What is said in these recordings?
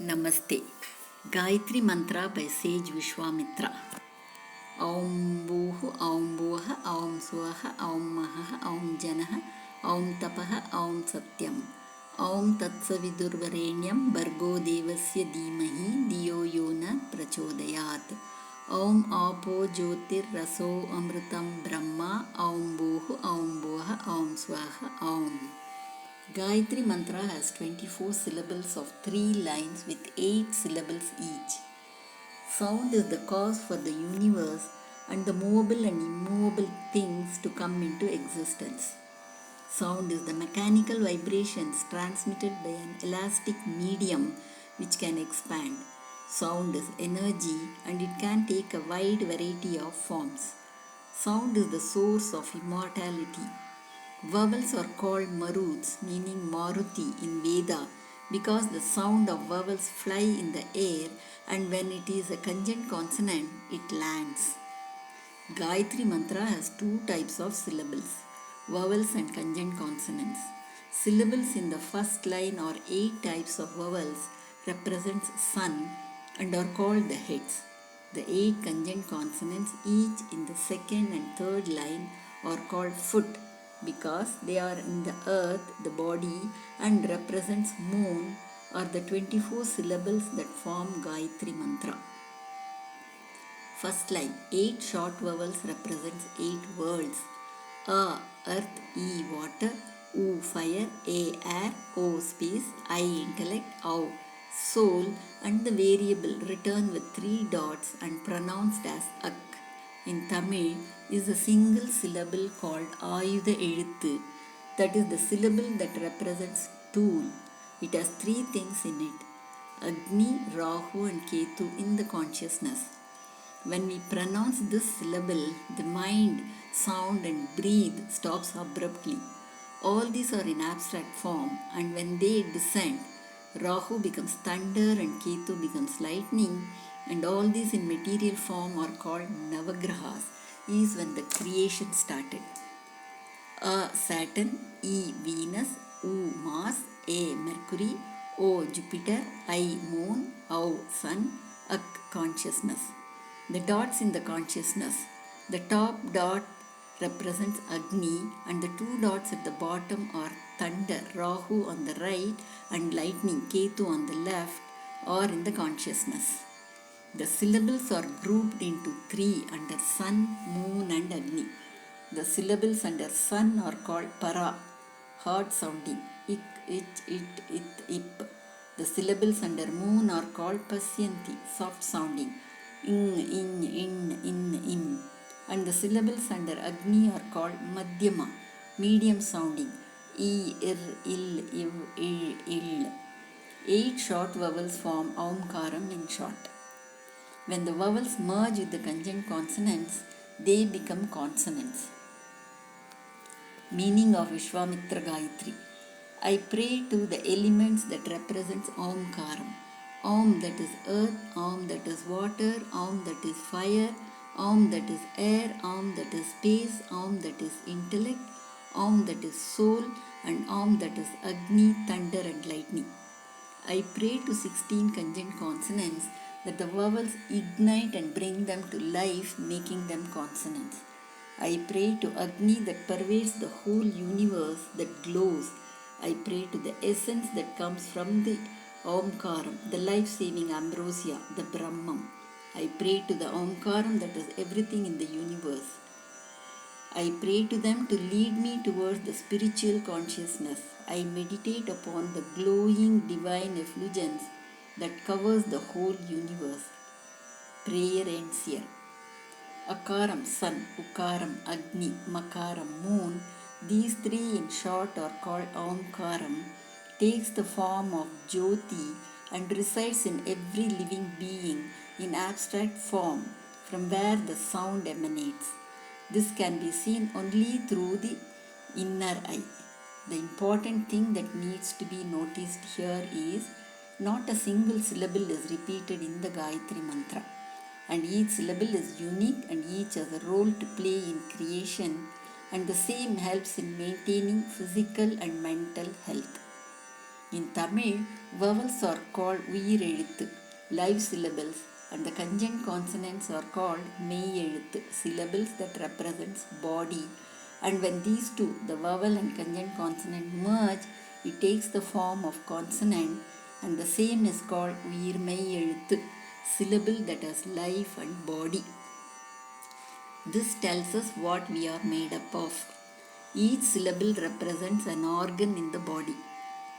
Namaste. Gayatri Mantra by Sage Viswamitra. Aum Bhuhu, Aum Bhuha, Aum Swaha, Aum Mahaha, Aum Janaha, Aum Tapaha, Aum Satyam. Aum Tatsavidurvarenyam Bargo Devasya Dhimahi Diyo Yona Prachodayat. Aum Apo Jyotir Raso Amrutam Brahma. Aum Bhuhu, Aum Bhuha, Aum Swaha, Aum. Gayatri Mantra has 24 syllables of 3 lines with 8 syllables each. Sound is the cause for the universe and the movable and immovable things to come into existence. Sound is the mechanical vibrations transmitted by an elastic medium which can expand. Sound is energy and it can take a wide variety of forms. Sound is the source of immortality. Vowels are called maruts, meaning Maruti in Veda, because the sound of vowels fly in the air and when it is a conjunct consonant, it lands. Gayatri Mantra has two types of syllables, vowels and conjunct consonants. Syllables in the first line or 8 types of vowels represents sun and are called the heads. The 8 conjunct consonants each in the second and third line are called foot because they are in the earth, the body, and represents moon are the 24 syllables that form Gayatri Mantra. First line, 8 short vowels represents 8 worlds. A, earth, E, water, U, fire, A, air, O, space, I, intellect, O, soul, and the variable written with 3 dots and pronounced as Ak in Tamil is a single syllable called Ayudha Eluthu, that is the syllable that represents tool. It has 3 things in it, Agni, Rahu and Ketu in the consciousness. When we pronounce this syllable, the mind, sound and breathe stops abruptly. All these are in abstract form and when they descend, Rahu becomes thunder and Ketu becomes lightning and all these in material form are called Navagrahas, is when the creation started. A. Saturn, E. Venus, U. Mars, A. Mercury, O. Jupiter, I. Moon, O. Sun, Ak. Consciousness. The dots in the consciousness. The top dot represents Agni and the 2 dots at the bottom are thunder, Rahu on the right and lightning, Ketu on the left, are in the consciousness. The syllables are grouped into 3 under sun, moon and Agni. The syllables under sun are called para, hard sounding, ik, it, ip. The syllables under moon are called pasyanti, soft sounding, in. And the syllables under Agni are called madhyama, medium sounding, I, ir, il, iv, il. 8 short vowels form Aumkaram in short. When the vowels merge with the conjunct consonants, they become consonants. Meaning of Viswamitra Gayatri. I pray to the elements that represents Aumkaram. Aum that is earth, Aum that is water, Aum that is fire, Aum that is air, Aum that is space, Aum that is intellect, Aum that is soul, and Aum that is Agni, thunder and lightning. I pray to 16 conjunct consonants that the vowels ignite and bring them to life, making them consonants. I pray to Agni that pervades the whole universe, that glows. I pray to the essence that comes from the Omkaram, the life-saving ambrosia, the Brahman. I pray to the Omkaram that is everything in the universe. I pray to them to lead me towards the spiritual consciousness. I meditate upon the glowing divine effulgence that covers the whole universe. Prayer ends here. Akaram, sun, Ukaram, Agni, Makaram, moon, these 3 in short are called Omkaram, takes the form of Jyoti and resides in every living being in abstract form from where the sound emanates. This can be seen only through the inner eye. The important thing that needs to be noticed here is not a single syllable is repeated in the Gayatri Mantra, and each syllable is unique and each has a role to play in creation, and the same helps in maintaining physical and mental health. In Tamil, vowels are called Uyirezhuthu, live syllables, and the conjunct consonants are called Meyyezhuthu, syllables that represents body. And when these two, the vowel and conjunct consonant, merge, it takes the form of consonant, and the same is called Uyirmeyyezhuthu, syllable that has life and body. This tells us what we are made up of. Each syllable represents an organ in the body.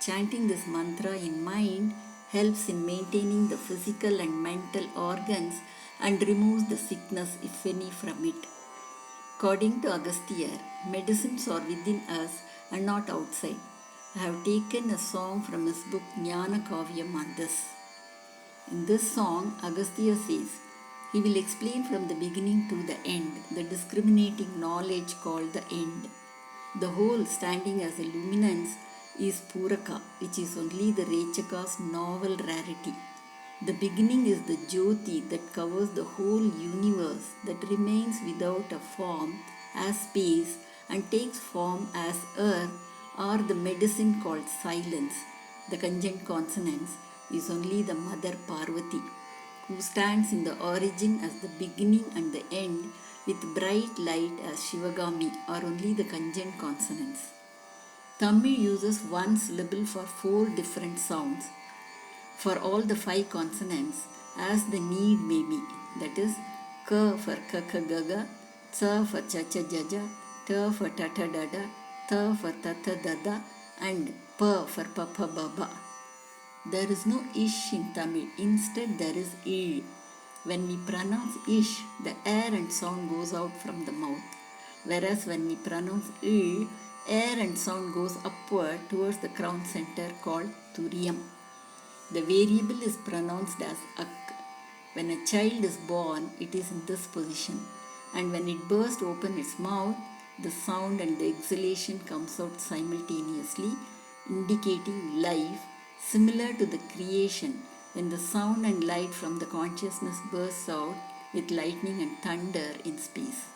Chanting this mantra in mind helps in maintaining the physical and mental organs and removes the sickness, if any, from it. According to Agastya, medicines are within us and not outside. I have taken a song from his book Jnana Kavyam on this. In this song, Agastya says, he will explain from the beginning to the end, the discriminating knowledge called the end. The whole standing as a luminance is Puraka, which is only the Rechaka's novel rarity. The beginning is the Jyoti that covers the whole universe, that remains without a form as space and takes form as earth, or the medicine called silence. The conjunct consonants is only the Mother Parvati, who stands in the origin as the beginning and the end, with bright light as Shivagami, are only the conjunct consonants. Tamil uses one syllable for 4 different sounds for all the 5 consonants as the need may be. That is, K for Kaka Gaga, Cha for Chacha Jaja, Ta for Tata Dada, Ta for Tata Dada, and Pa for Papa Baba. There is no ish in Tamil. Instead, there is il. When we pronounce ish, the air and sound goes out from the mouth. Whereas when we pronounce il, air and sound goes upward towards the crown center called Turiyam. The variable is pronounced as ak. When a child is born, it is in this position. And when it bursts open its mouth, the sound and the exhalation comes out simultaneously, indicating life, similar to the creation, when the sound and light from the consciousness bursts out with lightning and thunder in space.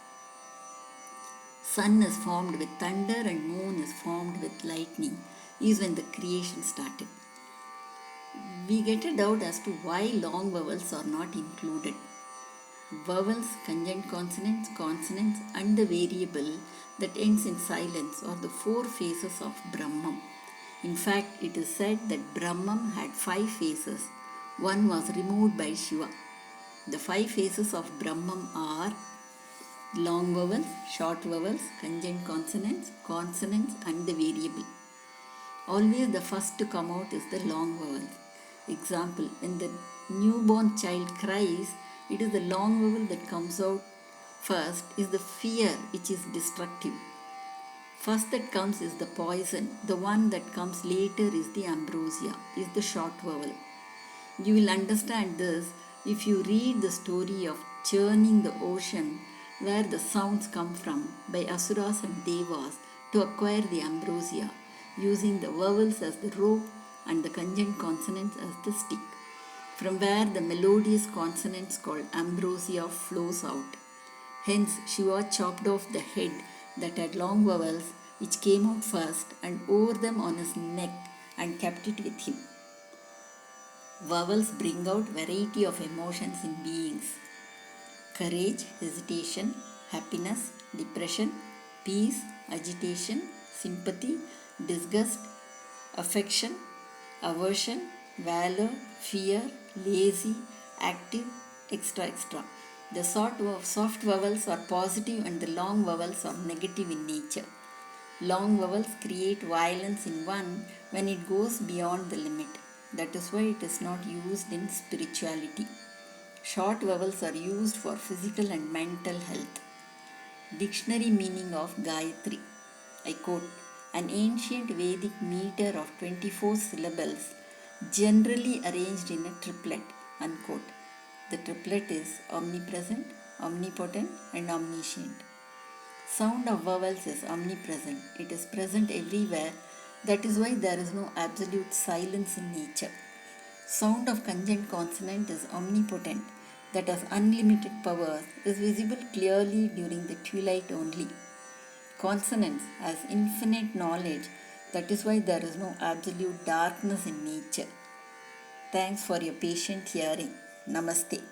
Sun is formed with thunder and moon is formed with lightning, is when the creation started. We get a doubt as to why long vowels are not included. Vowels, conjunct consonants, consonants, and the variable that ends in silence are the 4 phases of Brahman. In fact, it is said that Brahman had 5 phases. One was removed by Shiva. The 5 phases of Brahman are long vowels, short vowels, conjunct consonants, consonants, and the variable. Always the first to come out is the long vowels. Example, when the newborn child cries, it is the long vowel that comes out first is the fear, which is destructive. First that comes is the poison. The one that comes later is the ambrosia, is the short vowel. You will understand this if you read the story of churning the ocean, where the sounds come from by Asuras and Devas to acquire the ambrosia, using the vowels as the rope and the conjunct consonants as the stick, from where the melodious consonants called ambrosia flows out. Hence, Shiva chopped off the head that had long vowels, which came out first, and wore them on his neck and kept it with him. Vowels bring out variety of emotions in beings: courage, hesitation, happiness, depression, peace, agitation, sympathy, disgust, affection, aversion, valor, fear, lazy, active, etc. The soft vowels are positive and the long vowels are negative in nature. Long vowels create violence in one when it goes beyond the limit. That is why it is not used in spirituality. Short vowels are used for physical and mental health. Dictionary meaning of Gayatri. I quote, an ancient Vedic meter of 24 syllables, generally arranged in a triplet, unquote. The triplet is omnipresent, omnipotent, and omniscient. Sound of vowels is omnipresent. It is present everywhere. That is why there is no absolute silence in nature. Sound of conjunct consonant is omnipotent, that has unlimited powers, is visible clearly during the twilight only. Consonants has infinite knowledge, That is why there is no absolute darkness in nature. Thanks for your patient hearing. Namaste.